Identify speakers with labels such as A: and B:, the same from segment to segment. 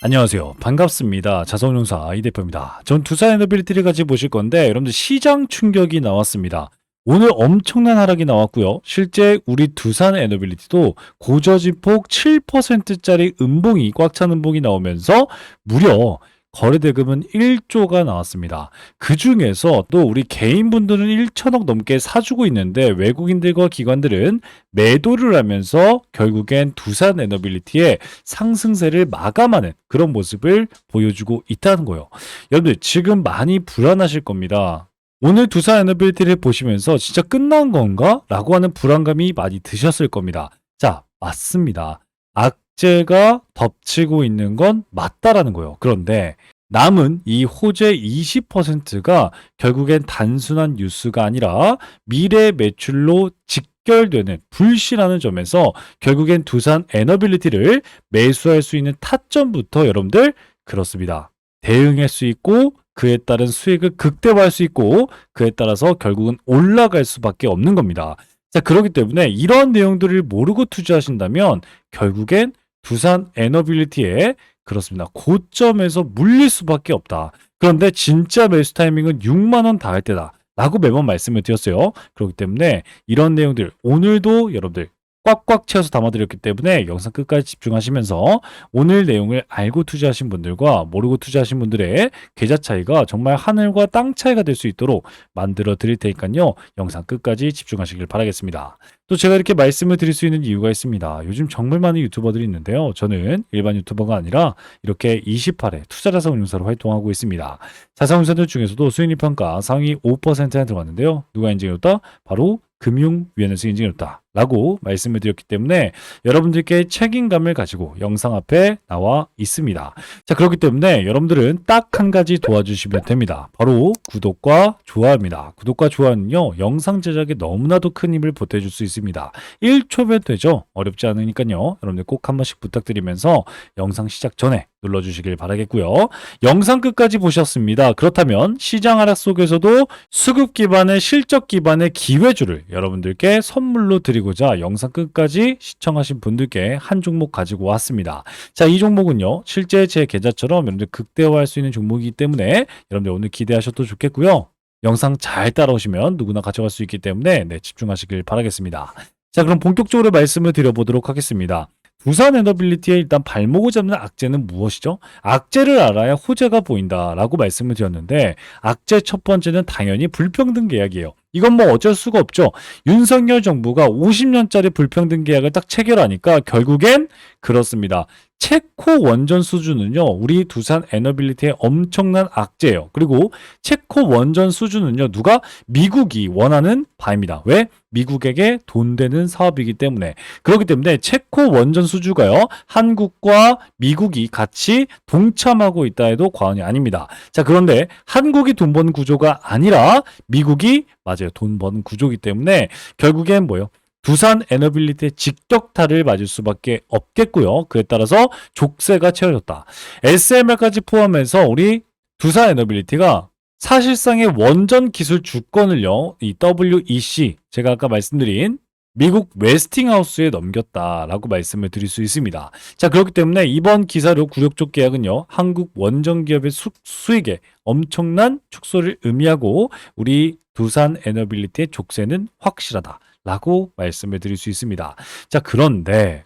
A: 안녕하세요. 반갑습니다. 자산운용사 이 대표입니다. 전 두산 에너빌리티를 같이 보실 건데 여러분들 시장 충격이 나왔습니다. 오늘 엄청난 하락이 나왔고요. 실제 우리 두산 에너빌리티도 고저지폭 7%짜리 음봉이 꽉 찬 음봉이 나오면서 무려 거래대금은 1조가 나왔습니다. 그 중에서 또 우리 개인분들은 1천억 넘게 사주고 있는데 외국인들과 기관들은 매도를 하면서 결국엔 두산 에너빌리티의 상승세를 마감하는 그런 모습을 보여주고 있다는 거예요. 여러분들 지금 많이 불안하실 겁니다. 오늘 두산 에너빌리티를 보시면서 진짜 끝난 건가? 라고 하는 불안감이 많이 드셨을 겁니다. 자, 맞습니다. 악재가 덮치고 있는 건 맞다라는 거예요. 그런데 남은 이 호재 20%가 결국엔 단순한 뉴스가 아니라 미래 매출로 직결되는 불씨라는 점에서 결국엔 두산 에너빌리티를 매수할 수 있는 타점부터 여러분들 그렇습니다. 대응할 수 있고 그에 따른 수익을 극대화할 수 있고 그에 따라서 결국은 올라갈 수밖에 없는 겁니다. 자, 그렇기 때문에 이런 내용들을 모르고 투자하신다면 결국엔 두산 에너빌리티에 그렇습니다. 고점에서 물릴 수밖에 없다. 그런데 진짜 매수 타이밍은 6만 원 닿을 때다. 라고 매번 말씀을 드렸어요. 그렇기 때문에 이런 내용들 오늘도 여러분들 꽉꽉 채워서 담아드렸기 때문에 영상 끝까지 집중하시면서 오늘 내용을 알고 투자하신 분들과 모르고 투자하신 분들의 계좌 차이가 정말 하늘과 땅 차이가 될 수 있도록 만들어 드릴 테니까요. 영상 끝까지 집중하시길 바라겠습니다. 또 제가 이렇게 말씀을 드릴 수 있는 이유가 있습니다. 요즘 정말 많은 유튜버들이 있는데요. 저는 일반 유튜버가 아니라 이렇게 28회 투자자산운용사로 활동하고 있습니다. 자산운용사들 중에서도 수익률 평가 상위 5%에 들어갔는데요. 누가 인증해줬다? 바로 금융위원회에서 인증해줬다 라고 말씀을 드렸기 때문에 여러분들께 책임감을 가지고 영상 앞에 나와 있습니다. 자, 그렇기 때문에 여러분들은 딱 한 가지 도와주시면 됩니다. 바로 구독과 좋아요입니다. 구독과 좋아요는요, 영상 제작에 너무나도 큰 힘을 보태줄 수 있습니다. 1초면 되죠? 어렵지 않으니까요. 여러분들 꼭 한 번씩 부탁드리면서 영상 시작 전에 눌러주시길 바라겠고요. 영상 끝까지 보셨습니다. 그렇다면 시장 하락 속에서도 수급 기반의 실적 기반의 기회주를 여러분들께 선물로 드리고자 영상 끝까지 시청하신 분들께 한 종목 가지고 왔습니다. 자, 이 종목은요, 실제 제 계좌처럼 여러분들 극대화할 수 있는 종목이기 때문에 여러분들 오늘 기대하셔도 좋겠고요. 영상 잘 따라오시면 누구나 가져갈 수 있기 때문에 집중하시길 바라겠습니다. 자, 그럼 본격적으로 말씀을 드려보도록 하겠습니다. 두산 에너빌리티의 일단 발목을 잡는 악재는 무엇이죠? 악재를 알아야 호재가 보인다라고 말씀을 드렸는데 악재 첫 번째는 당연히 불평등 계약이에요. 이건 뭐 어쩔 수가 없죠. 윤석열 정부가 50년짜리 불평등 계약을 딱 체결하니까 결국엔 그렇습니다. 체코 원전 수주는요, 우리 두산 에너빌리티의 엄청난 악재예요. 그리고 체코 원전 수주는요, 누가? 미국이 원하는 바입니다. 왜? 미국에게 돈 되는 사업이기 때문에. 그렇기 때문에 체코 원전 수주가요, 한국과 미국이 같이 동참하고 있다 해도 과언이 아닙니다. 자, 그런데 한국이 돈 버는 구조가 아니라 미국이 맞아요, 돈 버는 구조이기 때문에 결국엔 뭐예요? 두산 에너빌리티의 직격탄을 맞을 수밖에 없겠고요. 그에 따라서 족쇄가 채워졌다. SMR까지 포함해서 우리 두산 에너빌리티가 사실상의 원전 기술 주권을요, 이 WEC, 제가 아까 말씀드린 미국 웨스팅하우스에 넘겼다라고 말씀을 드릴 수 있습니다. 자, 그렇기 때문에 이번 기사로 굴욕적 계약은요, 한국 원전 기업의 수익에 엄청난 축소를 의미하고 우리 두산 에너빌리티의 족쇄는 확실하다. 라고 말씀을 드릴 수 있습니다. 자, 그런데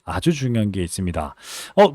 A: 아주 중요한 게 있습니다.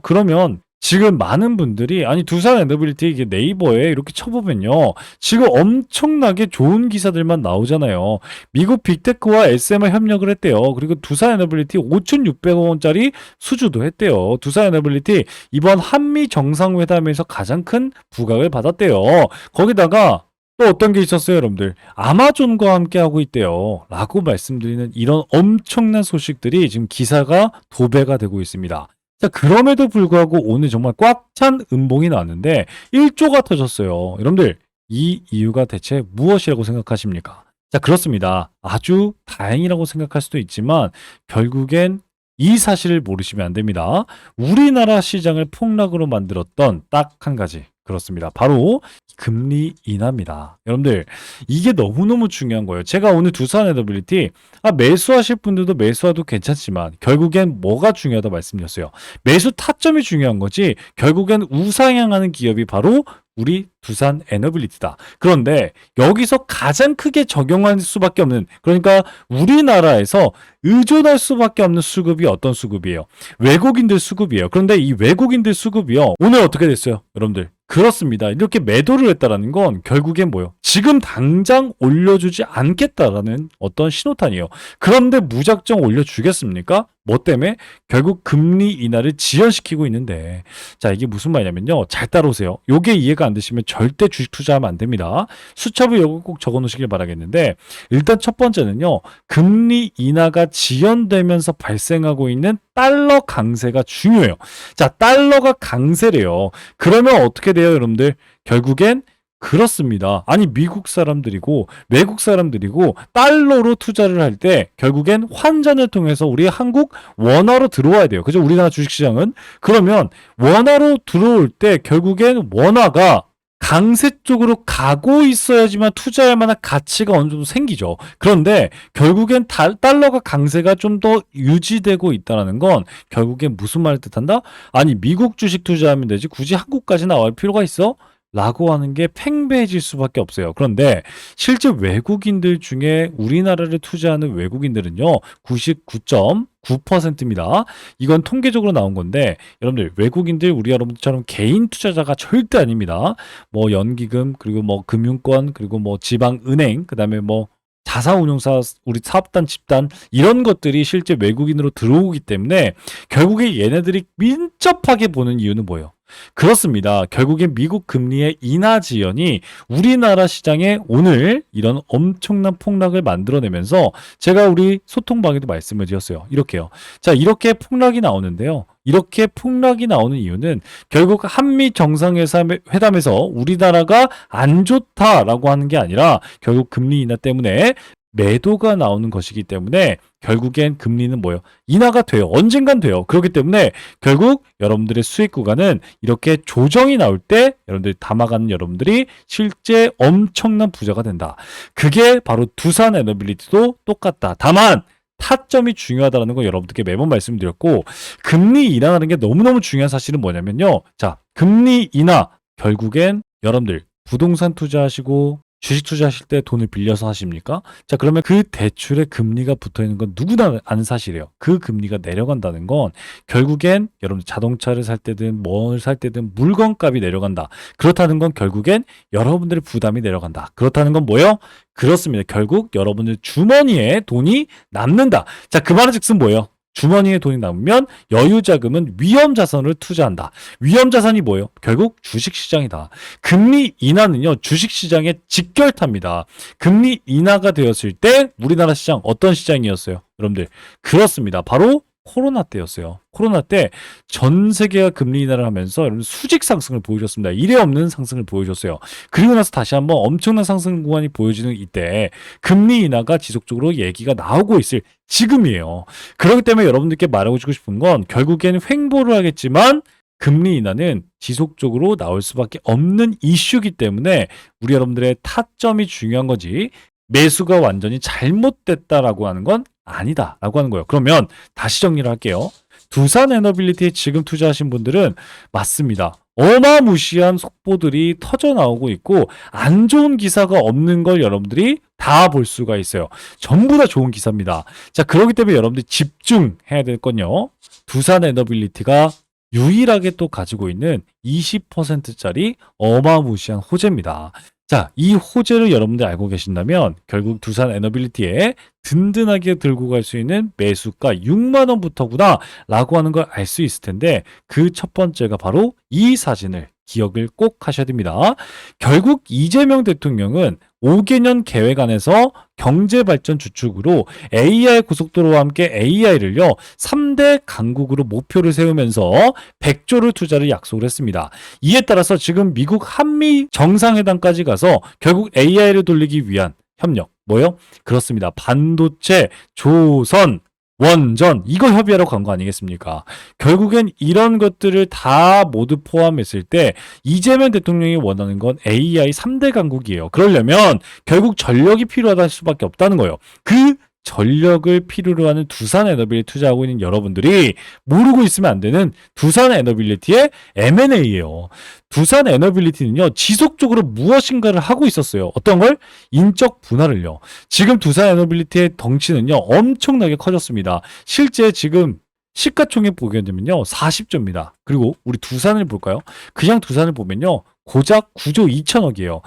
A: 그러면 지금 많은 분들이 아니 두산 에너빌리티 이게 네이버에 이렇게 쳐보면요, 지금 엄청나게 좋은 기사들만 나오잖아요. 미국 빅테크와 SMR 협력을 했대요. 그리고 두산 에너빌리티 5,600억 원짜리 수주도 했대요. 두산 에너빌리티 이번 한미 정상회담에서 가장 큰 부각을 받았대요. 거기다가 또 어떤 게 있었어요, 여러분들? 아마존과 함께 하고 있대요. 라고 말씀드리는 이런 엄청난 소식들이 지금 기사가 도배가 되고 있습니다. 자, 그럼에도 불구하고 오늘 정말 꽉 찬 음봉이 나왔는데 1조가 터졌어요. 여러분들, 이 이유가 대체 무엇이라고 생각하십니까? 자, 그렇습니다. 아주 다행이라고 생각할 수도 있지만 결국엔 이 사실을 모르시면 안 됩니다. 우리나라 시장을 폭락으로 만들었던 딱 한 가지. 그렇습니다. 바로 금리 인하입니다. 여러분들, 이게 너무너무 중요한 거예요. 제가 오늘 두산 에너빌리티 매수하실 분들도 매수해도 괜찮지만 결국엔 뭐가 중요하다 말씀드렸어요. 매수 타점이 중요한 거지 결국엔 우상향하는 기업이 바로 우리 두산 에너빌리티다. 그런데 여기서 가장 크게 적용할 수밖에 없는, 그러니까 우리나라에서 의존할 수밖에 없는 수급이 어떤 수급이에요? 외국인들 수급이에요. 그런데 이 외국인들 수급이요, 오늘 어떻게 됐어요? 여러분들, 그렇습니다. 이렇게 매도를 했다라는 건 결국엔 뭐예요? 지금 당장 올려주지 않겠다라는 어떤 신호탄이에요. 그런데 무작정 올려주겠습니까? 뭐 때문에? 결국 금리 인하를 지연시키고 있는데, 자, 이게 무슨 말이냐면요, 잘 따라오세요. 요게 이해가 안 되시면 절대 주식 투자하면 안 됩니다. 수첩을 요거 꼭 적어 놓으시길 바라겠는데, 일단 첫 번째는요, 금리 인하가 지연되면서 발생하고 있는 달러 강세가 중요해요. 자, 달러가 강세래요. 그러면 어떻게 돼요, 여러분들? 결국엔 그렇습니다. 아니, 미국 사람들이고 외국 사람들이고 달러로 투자를 할 때 결국엔 환전을 통해서 우리 한국 원화로 들어와야 돼요. 그죠? 우리나라 주식시장은. 그러면 원화로 들어올 때 결국엔 원화가 강세 쪽으로 가고 있어야지만 투자할 만한 가치가 어느 정도 생기죠. 그런데 결국엔 달러가 강세가 좀 더 유지되고 있다는 건 결국엔 무슨 말을 뜻한다? 아니, 미국 주식 투자하면 되지 굳이 한국까지 나올 필요가 있어? 라고 하는 게 팽배해질 수밖에 없어요. 그런데 실제 외국인들 중에 우리나라를 투자하는 외국인들은요, 99.9%입니다. 이건 통계적으로 나온 건데, 여러분들, 외국인들 우리 여러분들처럼 개인 투자자가 절대 아닙니다. 뭐 연기금, 그리고 뭐 금융권, 그리고 뭐 지방은행, 그 다음에 뭐 자사운용사, 우리 사업단, 집단, 이런 것들이 실제 외국인으로 들어오기 때문에 결국에 얘네들이 민첩하게 보는 이유는 뭐예요? 그렇습니다. 결국엔 미국 금리의 인하 지연이 우리나라 시장에 오늘 이런 엄청난 폭락을 만들어내면서 제가 우리 소통방에도 말씀을 드렸어요. 이렇게요. 자, 이렇게 폭락이 나오는데요. 이렇게 폭락이 나오는 이유는 결국 한미 정상회담에서 우리나라가 안 좋다라고 하는 게 아니라 결국 금리 인하 때문에 매도가 나오는 것이기 때문에 결국엔 금리는 뭐예요? 인하가 돼요. 언젠간 돼요. 그렇기 때문에 결국 여러분들의 수익 구간은 이렇게 조정이 나올 때 여러분들이 담아가는 여러분들이 실제 엄청난 부자가 된다. 그게 바로 두산 에너빌리티도 똑같다. 다만 타점이 중요하다는 거 여러분들께 매번 말씀드렸고, 금리 인하라는 게 너무너무 중요한 사실은 뭐냐면요. 자, 금리 인하, 결국엔 여러분들 부동산 투자하시고 주식 투자하실 때 돈을 빌려서 하십니까? 자, 그러면 그 대출에 금리가 붙어 있는 건 누구나 아는 사실이에요. 그 금리가 내려간다는 건 결국엔 여러분 자동차를 살 때든 뭘 살 때든 물건값이 내려간다. 그렇다는 건 결국엔 여러분들의 부담이 내려간다. 그렇다는 건 뭐예요? 그렇습니다. 결국 여러분들 주머니에 돈이 남는다. 자, 그 말은 즉슨 뭐예요? 주머니에 돈이 남으면 여유 자금은 위험 자산을 투자한다. 위험 자산이 뭐예요? 결국 주식 시장이다. 금리 인하는요, 주식 시장의 직결탑니다. 금리 인하가 되었을 때 우리나라 시장 어떤 시장이었어요? 여러분들, 그렇습니다. 바로 코로나 때였어요. 코로나 때 전 세계가 금리 인하를 하면서 여러분 수직 상승을 보여줬습니다. 이례 없는 상승을 보여줬어요. 그리고 나서 다시 한번 엄청난 상승 구간이 보여지는 이때 금리 인하가 지속적으로 얘기가 나오고 있을 지금이에요. 그렇기 때문에 여러분들께 말하고 싶은 건 결국에는 횡보를 하겠지만 금리 인하는 지속적으로 나올 수밖에 없는 이슈이기 때문에 우리 여러분들의 타점이 중요한 거지, 매수가 완전히 잘못됐다라고 하는 건 아니다라고 하는 거예요. 그러면 다시 정리를 할게요. 두산 에너빌리티에 지금 투자하신 분들은 맞습니다. 어마무시한 속보들이 터져 나오고 있고 안 좋은 기사가 없는 걸 여러분들이 다 볼 수가 있어요. 전부 다 좋은 기사입니다. 자, 그렇기 때문에 여러분들이 집중해야 될 건요, 두산 에너빌리티가 유일하게 또 가지고 있는 20%짜리 어마무시한 호재입니다. 자, 이 호재를 여러분들 알고 계신다면 결국 두산 에너빌리티에 든든하게 들고 갈 수 있는 매수가 6만 원부터구나 라고 하는 걸 알 수 있을 텐데, 그 첫 번째가 바로 이 사진을 기억을 꼭 하셔야 됩니다. 결국 이재명 대통령은 5개년 계획안에서 경제발전 주축으로 AI 고속도로와 함께 AI를요 3대 강국으로 목표를 세우면서 100조를 투자를 약속을 했습니다. 이에 따라서 지금 미국 한미 정상회담까지 가서 결국 AI를 돌리기 위한 협력, 뭐요? 그렇습니다. 반도체, 조선, 원전 이거 협의하러 간 거 아니겠습니까? 결국엔 이런 것들을 다 모두 포함했을 때 이재명 대통령이 원하는 건 AI 3대 강국이에요. 그러려면 결국 전력이 필요하다 할 수밖에 없다는 거예요. 그 전력을 필요로 하는 두산 에너빌리티 투자하고 있는 여러분들이 모르고 있으면 안 되는 두산 에너빌리티의 M&A예요. 두산 에너빌리티는요, 지속적으로 무엇인가를 하고 있었어요. 어떤 걸? 인적 분할을요. 지금 두산 에너빌리티의 덩치는요, 엄청나게 커졌습니다. 실제 지금 시가총액 보게 되면요, 40조입니다. 그리고 우리 두산을 볼까요? 그냥 두산을 보면요, 고작 9조 2천억이에요.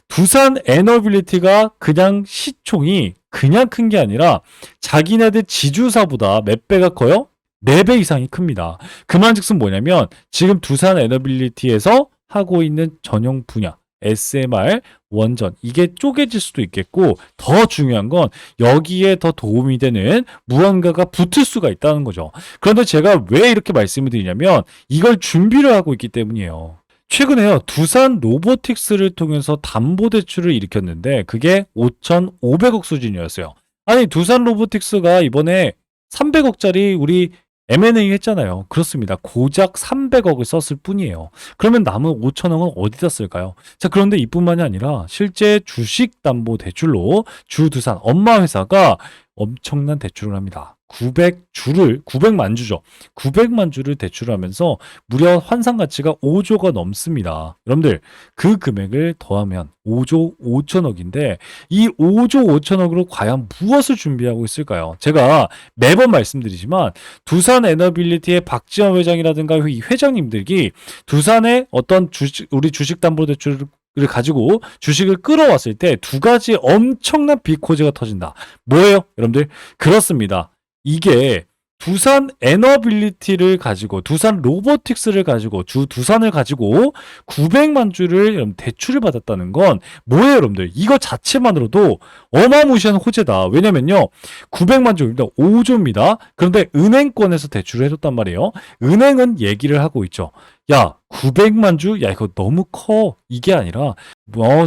A: 두산 에너빌리티가 그냥 시총이 그냥 큰 게 아니라 자기네들 지주사보다 몇 배가 커요? 4배 이상이 큽니다. 그만즉슨 뭐냐면 지금 두산 에너빌리티에서 하고 있는 전용 분야 SMR, 원전 이게 쪼개질 수도 있겠고 더 중요한 건 여기에 더 도움이 되는 무언가가 붙을 수가 있다는 거죠. 그런데 제가 왜 이렇게 말씀을 드리냐면 이걸 준비를 하고 있기 때문이에요. 최근에요, 두산 로보틱스를 통해서 담보대출을 일으켰는데 그게 5,500억 수준이었어요. 아니, 두산 로보틱스가 이번에 300억짜리 우리 M&A 했잖아요. 그렇습니다. 고작 300억을 썼을 뿐이에요. 그러면 남은 5천억은 어디다 쓸까요? 자, 그런데 이뿐만이 아니라 실제 주식담보대출로 주두산 엄마 회사가 엄청난 대출을 합니다. 900만 주죠. 900만 주를 대출하면서 무려 환산 가치가 5조가 넘습니다. 여러분들, 그 금액을 더하면 5조 5천억인데 이 5조 5천억으로 과연 무엇을 준비하고 있을까요? 제가 매번 말씀드리지만 두산 에너빌리티의 박지원 회장이라든가 이 회장님들이 두산의 어떤 우리 주식담보대출을 가지고 주식을 끌어왔을 때 두 가지 엄청난 비코즈가 터진다. 뭐예요? 여러분들, 그렇습니다. 이게 두산 에너빌리티를 가지고 두산 로보틱스를 가지고 두산을 가지고 900만 주를 대출을 받았다는 건 뭐예요, 여러분들? 이거 자체만으로도 어마무시한 호재다. 왜냐면요, 900만 주입니다. 5조입니다. 그런데 은행권에서 대출을 해줬단 말이에요. 은행은 얘기를 하고 있죠. 야, 900만 주? 야, 이거 너무 커. 이게 아니라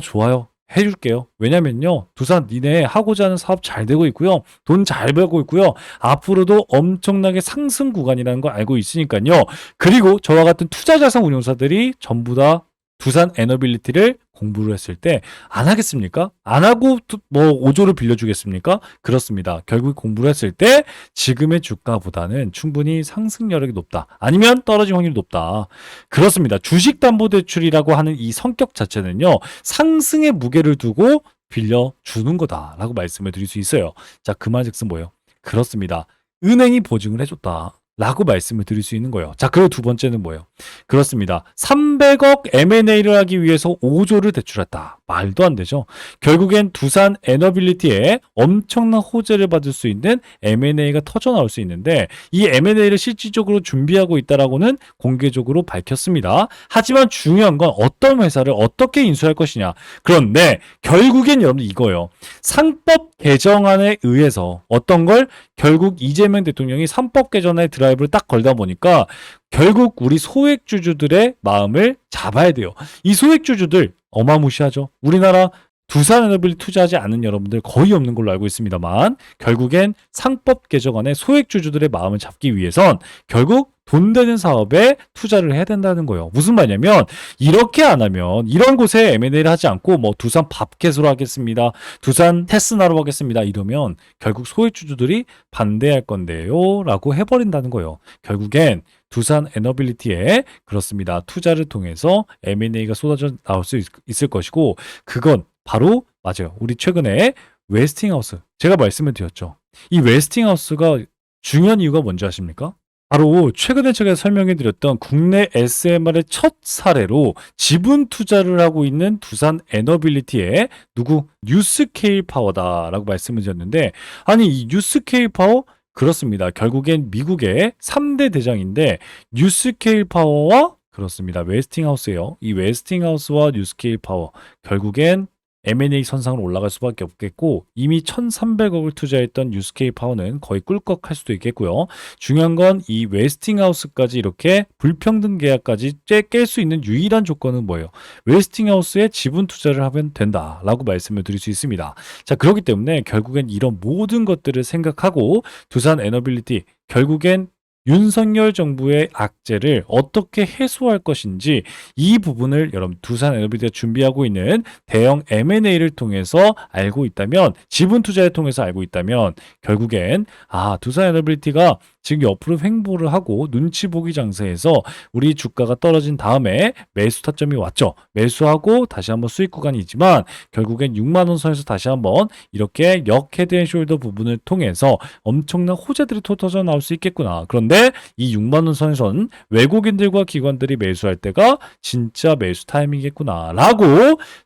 A: 좋아요. 해줄게요. 왜냐면요, 두산 니네 하고자 하는 사업 잘 되고 있고요. 돈 잘 벌고 있고요. 앞으로도 엄청나게 상승 구간이라는 걸 알고 있으니까요. 그리고 저와 같은 투자자산 운용사들이 전부 다 두산 에너빌리티를 공부를 했을 때 안 하겠습니까? 안 하고 뭐 5조를 빌려주겠습니까? 그렇습니다. 결국 공부를 했을 때 지금의 주가보다는 충분히 상승 여력이 높다. 아니면 떨어질 확률이 높다. 그렇습니다. 주식담보대출이라고 하는 이 성격 자체는요, 상승의 무게를 두고 빌려주는 거다라고 말씀을 드릴 수 있어요. 자, 그 말즉슨 뭐예요? 그렇습니다. 은행이 보증을 해줬다. 라고 말씀을 드릴 수 있는 거예요. 자, 그리고 두 번째는 뭐예요? 그렇습니다. 300억 M&A를 하기 위해서 5조를 대출했다. 말도 안 되죠. 결국엔 두산 에너빌리티에 엄청난 호재를 받을 수 있는 M&A가 터져 나올 수 있는데 이 M&A를 실질적으로 준비하고 있다라고는 공개적으로 밝혔습니다. 하지만 중요한 건 어떤 회사를 어떻게 인수할 것이냐. 그런데 결국엔 여러분 이거예요. 상법 개정안에 의해서 어떤 걸 결국 이재명 대통령이 상법 개정안에 드라이브를 딱 걸다 보니까 결국 우리 소액주주들의 마음을 잡아야 돼요. 이 소액주주들 어마무시하죠. 우리나라 두산 에너빌리 투자하지 않은 여러분들 거의 없는 걸로 알고 있습니다만 결국엔 상법 개정안에 소액주주들의 마음을 잡기 위해선 결국 돈 되는 사업에 투자를 해야 된다는 거예요. 무슨 말이냐면 이렇게 안 하면 이런 곳에 M&A를 하지 않고 뭐 두산 밥켓으로 하겠습니다. 두산 테스나로 하겠습니다. 이러면 결국 소액주주들이 반대할 건데요. 라고 해버린다는 거예요. 결국엔 두산 에너빌리티에 그렇습니다. 투자를 통해서 M&A가 쏟아져 나올 수 있을 것이고 그건 바로 맞아요. 우리 최근에 웨스팅하우스 제가 말씀을 드렸죠. 이 웨스팅하우스가 중요한 이유가 뭔지 아십니까? 바로 최근에 제가 설명해 드렸던 국내 SMR의 첫 사례로 지분 투자를 하고 있는 두산 에너빌리티의 누구 뉴스케일 파워다라고 말씀을 드렸는데 아니 이 뉴스케일 파워 그렇습니다. 결국엔 미국의 3대 대장인데 뉴스케일 파워와 그렇습니다. 웨스팅하우스예요. 이 웨스팅하우스와 뉴스케일 파워 결국엔 M&A 선상으로 올라갈 수밖에 없겠고 이미 1,300억을 투자했던 유스케이 파워는 거의 꿀꺽할 수도 있겠고요. 중요한 건 이 웨스팅하우스까지 이렇게 불평등 계약까지 깰 수 있는 유일한 조건은 뭐예요? 웨스팅하우스에 지분 투자를 하면 된다라고 말씀을 드릴 수 있습니다. 자, 그렇기 때문에 결국엔 이런 모든 것들을 생각하고 두산 에너빌리티 결국엔 윤석열 정부의 악재를 어떻게 해소할 것인지 이 부분을 여러분 두산 에너빌리티가 준비하고 있는 대형 M&A를 통해서 알고 있다면 지분 투자를 통해서 알고 있다면 결국엔 두산 에너빌리티가 지금 옆으로 횡보를 하고 눈치 보기 장세에서 우리 주가가 떨어진 다음에 매수 타점이 왔죠. 매수하고 다시 한번 수익 구간이지만 결국엔 6만 원 선에서 다시 한번 이렇게 역 헤드앤숄더 부분을 통해서 엄청난 호재들이 터져 나올 수 있겠구나. 그런데 이 6만 원 선에선 외국인들과 기관들이 매수할 때가 진짜 매수 타이밍이겠구나 라고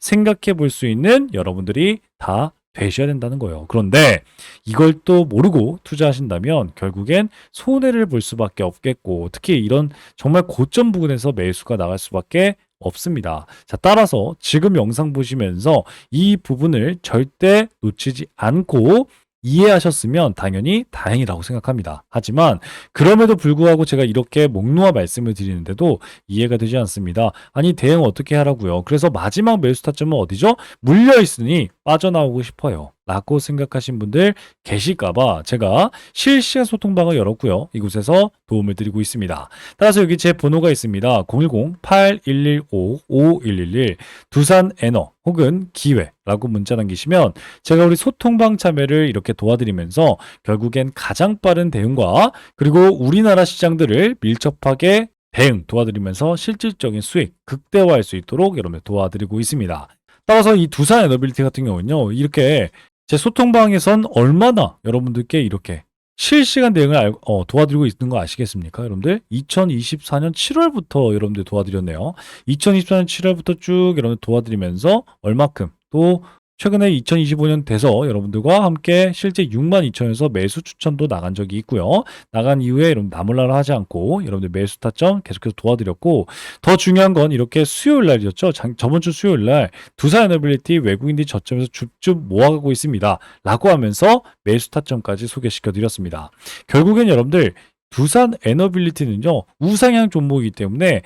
A: 생각해 볼 수 있는 여러분들이 다 되셔야 된다는 거예요. 그런데 이걸 또 모르고 투자하신다면 결국엔 손해를 볼 수밖에 없겠고 특히 이런 정말 고점 부근에서 매수가 나갈 수밖에 없습니다. 자, 따라서 지금 영상 보시면서 이 부분을 절대 놓치지 않고 이해하셨으면 당연히 다행이라고 생각합니다. 하지만 그럼에도 불구하고 제가 이렇게 목 놓아 말씀을 드리는데도 이해가 되지 않습니다. 아니 대응 어떻게 하라고요? 그래서 마지막 매수 타점은 어디죠? 물려 있으니 빠져나오고 싶어요. 라고 생각하신 분들 계실까봐 제가 실시간 소통방을 열었고요. 이곳에서 도움을 드리고 있습니다. 따라서 여기 제 번호가 있습니다. 010-8115-5111 두산 에너 혹은 기회라고 문자 남기시면 제가 우리 소통방 참여를 이렇게 도와드리면서 결국엔 가장 빠른 대응과 그리고 우리나라 시장들을 밀접하게 대응 도와드리면서 실질적인 수익 극대화할 수 있도록 여러분들 도와드리고 있습니다. 따라서 이 두산 에너빌리티 같은 경우는요. 이렇게 제 소통방에선 얼마나 여러분들께 이렇게 실시간 대응을 도와드리고 있는 거 아시겠습니까? 여러분들 2024년 7월부터 여러분들 도와드렸네요. 2024년 7월부터 쭉 여러분들 도와드리면서 얼마큼 또 최근에 2025년 돼서 여러분들과 함께 실제 62,000에서 매수 추천도 나간 적이 있고요. 나간 이후에 여러분 나몰라라 하지 않고 여러분들 매수 타점 계속해서 도와드렸고 더 중요한 건 이렇게 수요일 날이었죠. 저번 주 수요일 날 두산 에너빌리티 외국인들이 저점에서 줍줍 모아가고 있습니다. 라고 하면서 매수 타점까지 소개시켜 드렸습니다. 결국엔 여러분들 두산 에너빌리티는요 우상향 종목이기 때문에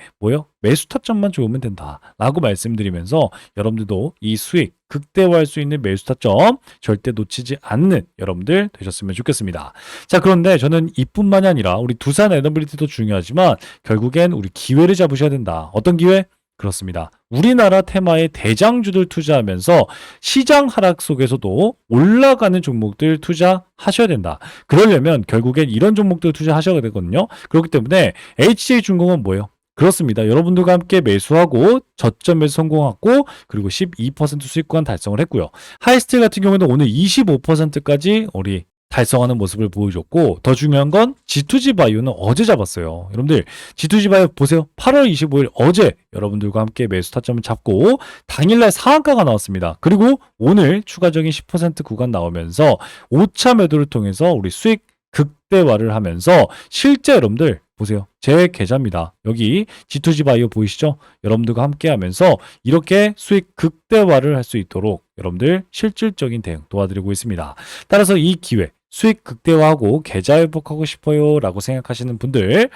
A: 매수 타점만 좋으면 된다 라고 말씀드리면서 여러분들도 이 수익 극대화할 수 있는 매수 타점 절대 놓치지 않는 여러분들 되셨으면 좋겠습니다. 자, 그런데 저는 이뿐만이 아니라 우리 두산 에너빌리티도 중요하지만 결국엔 우리 기회를 잡으셔야 된다. 어떤 기회? 그렇습니다. 우리나라 테마의 대장주들 투자하면서 시장 하락 속에서도 올라가는 종목들 투자하셔야 된다. 그러려면 결국엔 이런 종목들 투자하셔야 되거든요. 그렇기 때문에 HJ중공은 뭐예요? 그렇습니다. 여러분들과 함께 매수하고 저점에서 성공하고 그리고 12% 수익권 달성을 했고요. 하이스틸 같은 경우에는 오늘 25%까지 우리 달성하는 모습을 보여줬고 더 중요한 건 G2G 바이오는 어제 잡았어요. 여러분들 G2G 바이오 보세요. 8월 25일 어제 여러분들과 함께 매수 타점을 잡고 당일날 상한가가 나왔습니다. 그리고 오늘 추가적인 10% 구간 나오면서 5차 매도를 통해서 우리 수익 극대화를 하면서 실제 여러분들 보세요. 제 계좌입니다. 여기 G2G 바이오 보이시죠? 여러분들과 함께 하면서 이렇게 수익 극대화를 할 수 있도록 여러분들 실질적인 대응 도와드리고 있습니다. 따라서 이 기회 수익 극대화하고 계좌 회복하고 싶어요 라고 생각하시는 분들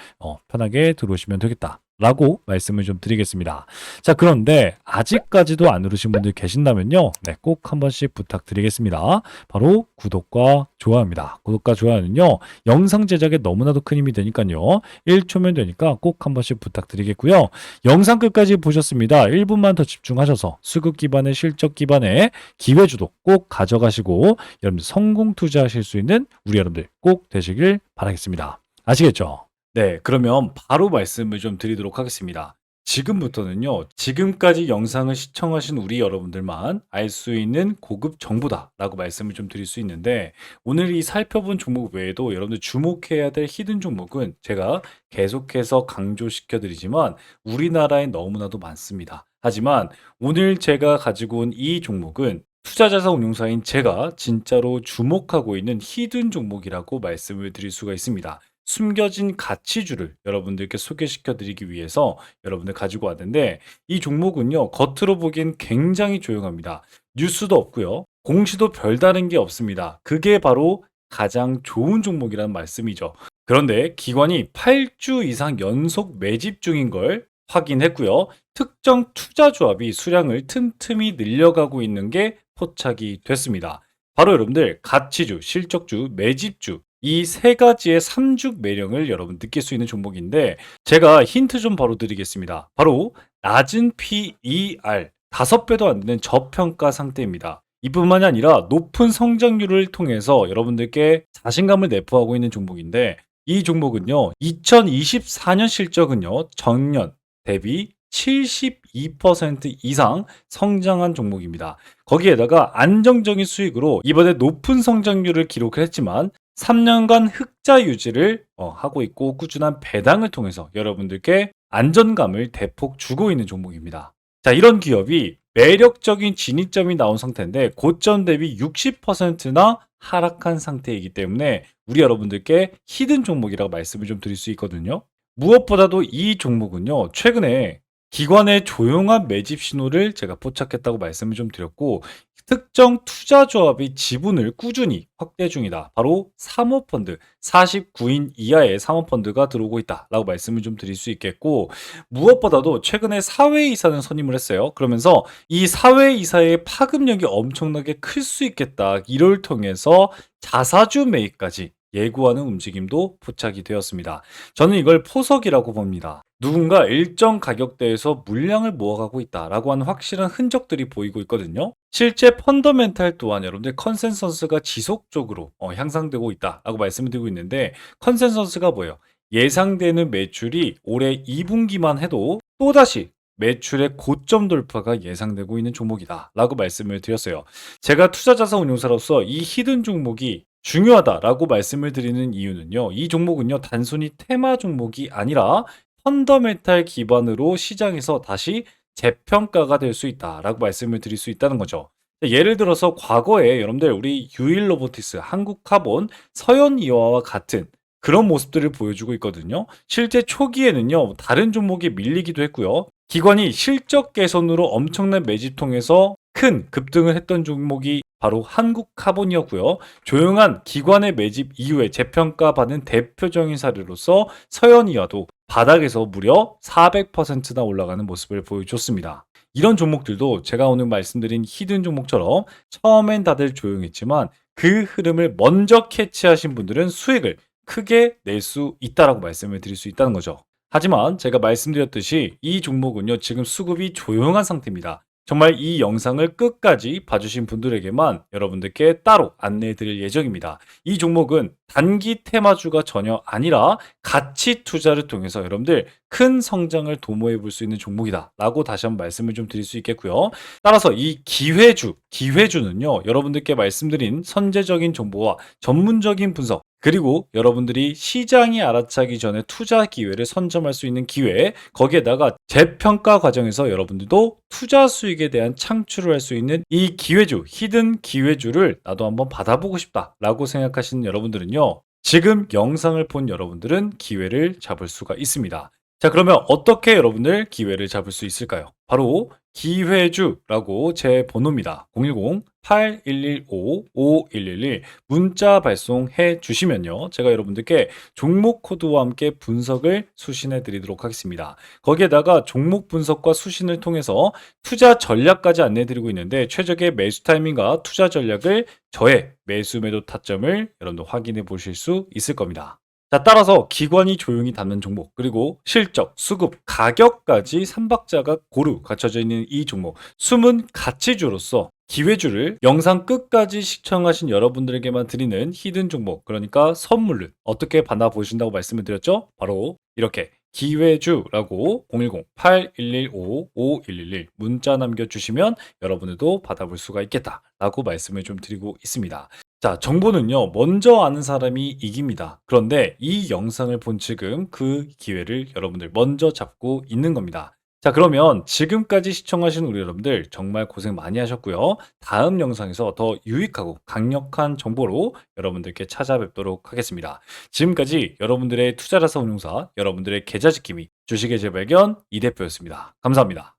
A: 편하게 들어오시면 되겠다 라고 말씀을 좀 드리겠습니다. 자, 그런데 아직까지도 안 누르신 분들 계신다면요. 네, 꼭 한 번씩 부탁드리겠습니다. 바로 구독과 좋아요입니다. 구독과 좋아요는요. 영상 제작에 너무나도 큰 힘이 되니까요. 1초면 되니까 꼭 한 번씩 부탁드리겠고요. 영상 끝까지 보셨습니다. 1분만 더 집중하셔서 수급 기반의 실적 기반의 기회주도 꼭 가져가시고 여러분들 성공 투자하실 수 있는 우리 여러분들 꼭 되시길 바라겠습니다. 아시겠죠? 네, 그러면 바로 말씀을 좀 드리도록 하겠습니다. 지금부터는요, 지금까지 영상을 시청하신 우리 여러분들만 알 수 있는 고급 정보다라고 말씀을 좀 드릴 수 있는데, 오늘 이 살펴본 종목 외에도 여러분들 주목해야 될 히든 종목은 제가 계속해서 강조시켜 드리지만 우리나라에 너무나도 많습니다. 하지만 오늘 제가 가지고 온 이 종목은 투자자산운용사인 제가 진짜로 주목하고 있는 히든 종목이라고 말씀을 드릴 수가 있습니다. 숨겨진 가치주를 여러분들께 소개시켜 드리기 위해서 여러분들 가지고 왔는데 이 종목은요 겉으로 보기엔 굉장히 조용합니다. 뉴스도 없고요. 공시도 별다른 게 없습니다. 그게 바로 가장 좋은 종목이라는 말씀이죠. 그런데 기관이 8주 이상 연속 매집 중인 걸 확인했고요. 특정 투자 조합이 수량을 틈틈이 늘려가고 있는 게 포착이 됐습니다. 바로 여러분들 가치주, 실적주, 매집주 이 세 가지의 삼죽 매력을 여러분 느낄 수 있는 종목인데 제가 힌트 좀 바로 드리겠습니다. 바로 낮은 PER 5배도 안 되는 저평가 상태입니다. 이뿐만이 아니라 높은 성장률을 통해서 여러분들께 자신감을 내포하고 있는 종목인데 이 종목은요, 2024년 실적은요, 전년 대비 72% 이상 성장한 종목입니다. 거기에다가 안정적인 수익으로 이번에 높은 성장률을 기록을 했지만 3년간 흑자 유지를 하고 있고 꾸준한 배당을 통해서 여러분들께 안전감을 대폭 주고 있는 종목입니다. 자, 이런 기업이 매력적인 진입점이 나온 상태인데 고점 대비 60%나 하락한 상태이기 때문에 우리 여러분들께 히든 종목이라고 말씀을 좀 드릴 수 있거든요. 무엇보다도 이 종목은요, 최근에 기관의 조용한 매집 신호를 제가 포착했다고 말씀을 좀 드렸고, 특정 투자 조합이 지분을 꾸준히 확대 중이다. 바로 사모펀드, 49인 이하의 사모펀드가 들어오고 있다라고 말씀을 좀 드릴 수 있겠고, 무엇보다도 최근에 사회이사는 선임을 했어요. 그러면서 이 사회이사의 파급력이 엄청나게 클 수 있겠다. 이를 통해서 자사주 매입까지 예고하는 움직임도 포착이 되었습니다. 저는 이걸 포석이라고 봅니다. 누군가 일정 가격대에서 물량을 모아가고 있다라고 하는 확실한 흔적들이 보이고 있거든요. 실제 펀더멘탈 또한 여러분들 컨센서스가 지속적으로 향상되고 있다라고 말씀을 드리고 있는데 컨센서스가 뭐예요? 예상되는 매출이 올해 2분기만 해도 또다시 매출의 고점 돌파가 예상되고 있는 종목이다라고 말씀을 드렸어요. 제가 투자자산 운용사로서 이 히든 종목이 중요하다라고 말씀을 드리는 이유는요. 이 종목은요, 단순히 테마 종목이 아니라 펀더멘탈 기반으로 시장에서 다시 재평가가 될 수 있다라고 말씀을 드릴 수 있다는 거죠. 예를 들어서 과거에 여러분들 우리 유일로보티스, 한국카본, 서현이와와 같은 그런 모습들을 보여주고 있거든요. 실제 초기에는요, 다른 종목이 밀리기도 했고요. 기관이 실적 개선으로 엄청난 매집 통해서 큰 급등을 했던 종목이 바로 한국카본이었고요. 조용한 기관의 매집 이후에 재평가받은 대표적인 사례로서 서현이와도 바닥에서 무려 400%나 올라가는 모습을 보여줬습니다. 이런 종목들도 제가 오늘 말씀드린 히든 종목처럼 처음엔 다들 조용했지만 그 흐름을 먼저 캐치하신 분들은 수익을 크게 낼 수 있다라고 말씀을 드릴 수 있다는 거죠. 하지만 제가 말씀드렸듯이 이 종목은요, 지금 수급이 조용한 상태입니다. 정말 이 영상을 끝까지 봐주신 분들에게만 여러분들께 따로 안내해 드릴 예정입니다. 이 종목은 단기 테마주가 전혀 아니라 가치 투자를 통해서 여러분들 큰 성장을 도모해 볼 수 있는 종목이다 라고 다시 한번 말씀을 좀 드릴 수 있겠고요. 따라서 이 기회주는요, 여러분들께 말씀드린 선제적인 정보와 전문적인 분석, 그리고 여러분들이 시장이 알아차기 전에 투자 기회를 선점할 수 있는 기회, 거기에다가 재평가 과정에서 여러분들도 투자 수익에 대한 창출을 할 수 있는 이 기회주, 히든 기회주를 나도 한번 받아보고 싶다라고 생각하시는 여러분들은요, 지금 영상을 본 여러분들은 기회를 잡을 수가 있습니다. 자, 그러면 어떻게 여러분들 기회를 잡을 수 있을까요? 바로 기회주라고 제 번호입니다. 010-8115-5111 문자 발송해 주시면요, 제가 여러분들께 종목 코드와 함께 분석을 수신해 드리도록 하겠습니다. 거기에다가 종목 분석과 수신을 통해서 투자 전략까지 안내 드리고 있는데 최적의 매수 타이밍과 투자 전략을 저의 매수 매도 타점을 여러분들 확인해 보실 수 있을 겁니다. 자, 따라서 기관이 조용히 담는 종목, 그리고 실적, 수급, 가격까지 삼박자가 고루 갖춰져 있는 이 종목, 숨은 가치주로서 기회주를 영상 끝까지 시청하신 여러분들에게만 드리는 히든 종목, 그러니까 선물을 어떻게 받아보신다고 말씀을 드렸죠? 바로 이렇게 기회주라고 010-8115-5111 문자 남겨주시면 여러분들도 받아볼 수가 있겠다라고 말씀을 좀 드리고 있습니다. 자, 정보는요, 먼저 아는 사람이 이깁니다. 그런데 이 영상을 본 지금 그 기회를 여러분들 먼저 잡고 있는 겁니다. 자, 그러면 지금까지 시청하신 우리 여러분들 정말 고생 많이 하셨고요. 다음 영상에서 더 유익하고 강력한 정보로 여러분들께 찾아뵙도록 하겠습니다. 지금까지 여러분들의 투자자산 운용사, 여러분들의 계좌 지킴이, 주식의 재발견 이 대표였습니다. 감사합니다.